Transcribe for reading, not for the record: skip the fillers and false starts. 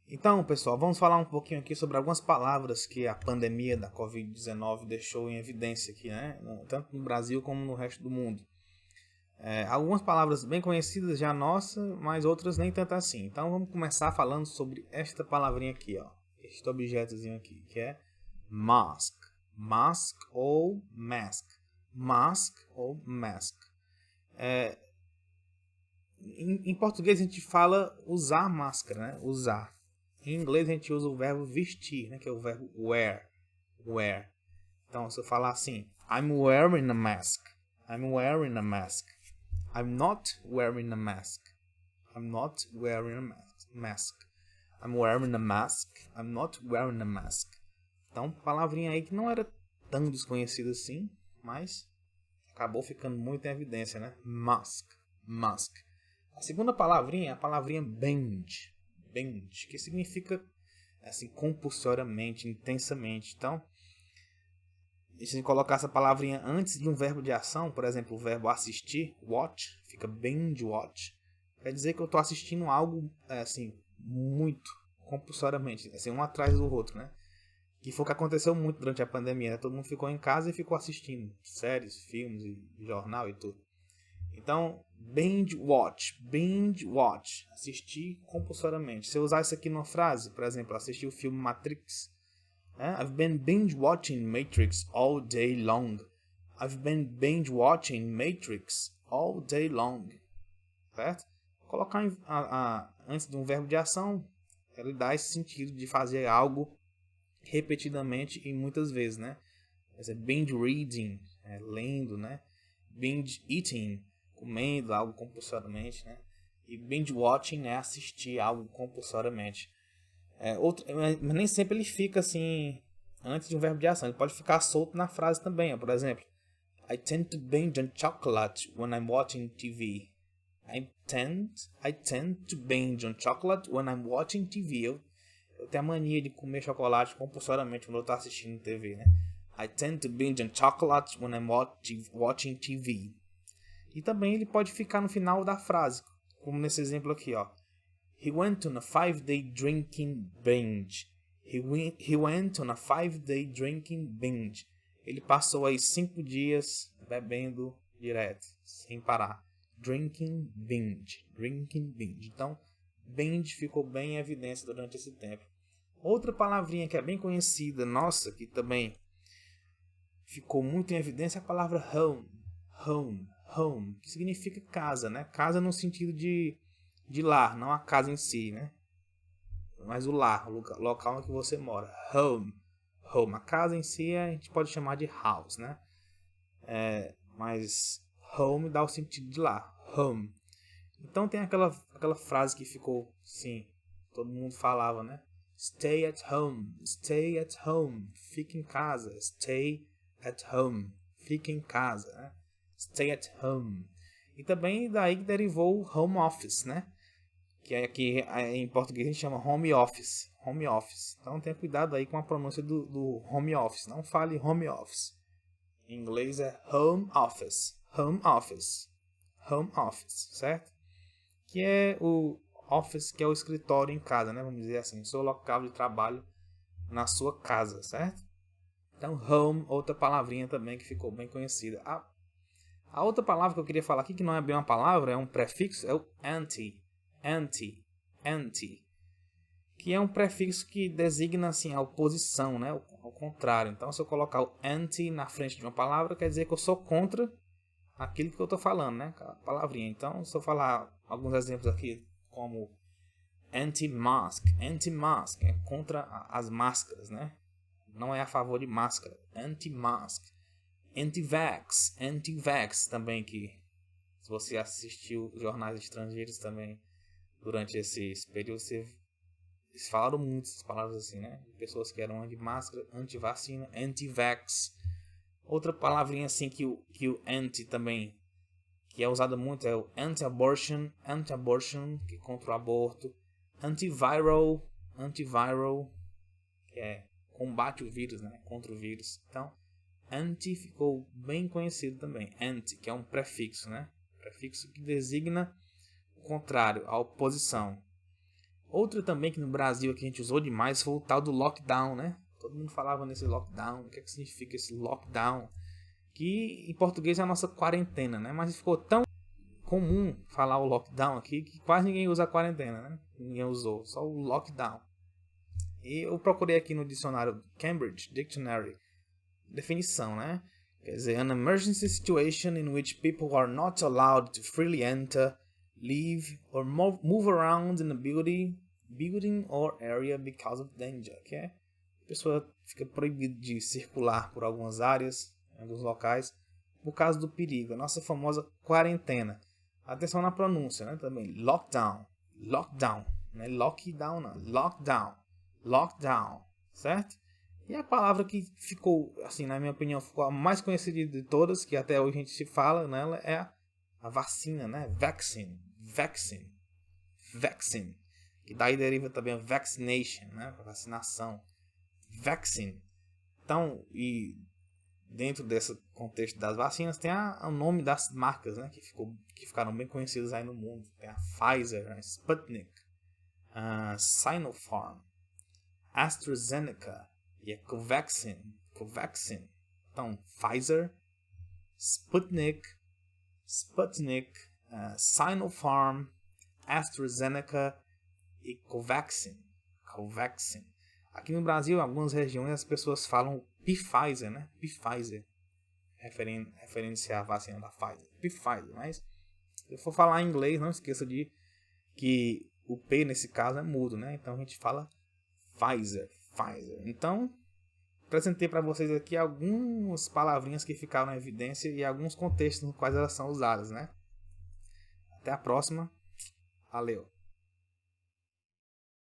Então, pessoal, vamos falar um pouquinho aqui sobre algumas palavras que a pandemia da Covid-19 deixou em evidência aqui, né? Tanto no Brasil como no resto do mundo. Algumas palavras bem conhecidas já nossa, mas outras nem tanto assim. Então vamos começar falando sobre esta palavrinha aqui, ó. Este objetozinho aqui, que é mask. Mask ou mask. Mask ou mask. Em português a gente fala usar máscara, né? Usar. Em inglês a gente usa o verbo vestir, né? Que é o verbo wear. Wear. Então se eu falar assim, I'm wearing a mask. I'm wearing a mask. I'm not wearing a mask. I'm not wearing a mask. I'm wearing a mask. I'm not wearing a mask. Então, palavrinha aí que não era tão desconhecida assim, mas acabou ficando muito em evidência, né? Mask. Mask. A segunda palavrinha é a palavrinha bend. Bend, que significa assim, compulsoriamente, intensamente. Então, se a gente colocar essa palavrinha antes de um verbo de ação, por exemplo, o verbo assistir, watch, fica binge watch. Quer dizer que eu estou assistindo algo assim, muito compulsoriamente, assim, um atrás do outro, né? Que foi o que aconteceu muito durante a pandemia, né? Todo mundo ficou em casa e ficou assistindo séries, filmes, e jornal e tudo. Então, binge watch, assistir compulsoriamente. Se eu usar isso aqui numa frase, por exemplo, assistir o filme Matrix, I've been binge watching Matrix all day long. I've been binge watching Matrix all day long. Certo? Colocar antes de um verbo de ação, ele dá esse sentido de fazer algo repetidamente e muitas vezes, né? Binge reading, lendo, né? Binge eating, comendo algo compulsoriamente, né? E binge watching é assistir algo compulsoriamente. Mas nem sempre ele fica assim antes de um verbo de ação. Ele pode ficar solto na frase também. Por exemplo, I tend to binge on chocolate when I'm watching TV. I tend to binge on chocolate when I'm watching TV. Eu tenho a mania de comer chocolate compulsoriamente quando eu estou assistindo TV, né? I tend to binge on chocolate when I'm watching TV. E também ele pode ficar no final da frase, como nesse exemplo aqui, ó. He went on a 5-day drinking binge. He went on a 5-day drinking binge. Ele passou aí 5 dias bebendo direto, sem parar. Drinking binge. Então, binge ficou bem em evidência durante esse tempo. Outra palavrinha que é bem conhecida, nossa, que também ficou muito em evidência é a palavra home. Home, que significa casa, né? Casa no sentido de lar, não a casa em si, né? Mas o lar, o local em que você mora. Home. A casa em si a gente pode chamar de house, né? Mas home dá o sentido de lar. Home. Então tem aquela frase que ficou, sim, todo mundo falava, né? Stay at home. Fica em casa. Stay at home. Fica em casa, né? Stay at home. E também daí que derivou o home office, né? Que aqui em português a gente chama home office. Então tenha cuidado aí com a pronúncia do home office. Não fale home office. Em inglês é home office, certo? Que é o office, que é o escritório em casa, né? Vamos dizer assim, seu local de trabalho na sua casa, certo? Então home, outra palavrinha também que ficou bem conhecida. A outra palavra que eu queria falar aqui, que não é bem uma palavra, é um prefixo, é o anti, que é um prefixo que designa assim a oposição, né? Ao contrário. Então, se eu colocar o anti na frente de uma palavra, quer dizer que eu sou contra aquilo que eu estou falando, né? A palavrinha. Então, se eu falar alguns exemplos aqui, como anti-mask é contra as máscaras, né? Não é a favor de máscara. Anti-mask. Anti-vax também, que se você assistiu jornais estrangeiros também durante esse período, eles falaram muitas palavras assim, né? Pessoas que eram anti-máscara, anti-vacina, anti-vax. Outra palavrinha assim que o anti também, que é usada muito, é o anti-abortion, que é contra o aborto. Antiviral, que é combate o vírus, né? Contra o vírus. Então, anti ficou bem conhecido também. Anti, que é um prefixo, né? Prefixo que designa o contrário, a oposição. Outra também que no Brasil aqui a gente usou demais foi o tal do lockdown, né? Todo mundo falava nesse lockdown. O que é que significa esse lockdown? Que em português é a nossa quarentena, né? Mas ficou tão comum falar o lockdown aqui que quase ninguém usa a quarentena, né? Ninguém usou, só o lockdown. E eu procurei aqui no dicionário Cambridge Dictionary definição, né? Quer dizer, an emergency situation in which people are not allowed to freely enter, live or move around in a building or area because of danger. Que é, a pessoa fica proibida de circular por algumas áreas, em alguns locais, por causa do perigo. A nossa famosa quarentena. Atenção na pronúncia, né? Também lockdown, lockdown, né? Lockdown, não, lockdown, lockdown, certo? E a palavra que ficou, assim, na minha opinião, ficou a mais conhecida de todas, que até hoje a gente se fala nela, é a vacina, né? Vaccine, vaccine, vaccine. Que daí deriva também a vaccination, né? Vacinação. Vaccine. Então, e dentro desse contexto das vacinas, tem o nome das marcas, né? Que ficaram bem conhecidas aí no mundo. Tem a Pfizer, a Sputnik, a Sinopharm, AstraZeneca, e a Covaxin. Então, Pfizer, Sputnik, Sinopharm, AstraZeneca e Covaxin. Aqui no Brasil, em algumas regiões, as pessoas falam Pfizer, né? Pfizer. Referenciar a vacina da Pfizer. Pfizer, mas se eu for falar em inglês, não esqueça de que o P nesse caso é mudo, né? Então a gente fala Pfizer. Então, apresentei para vocês aqui algumas palavrinhas que ficaram em evidência e alguns contextos nos quais elas são usadas, né? Até a próxima. Valeu!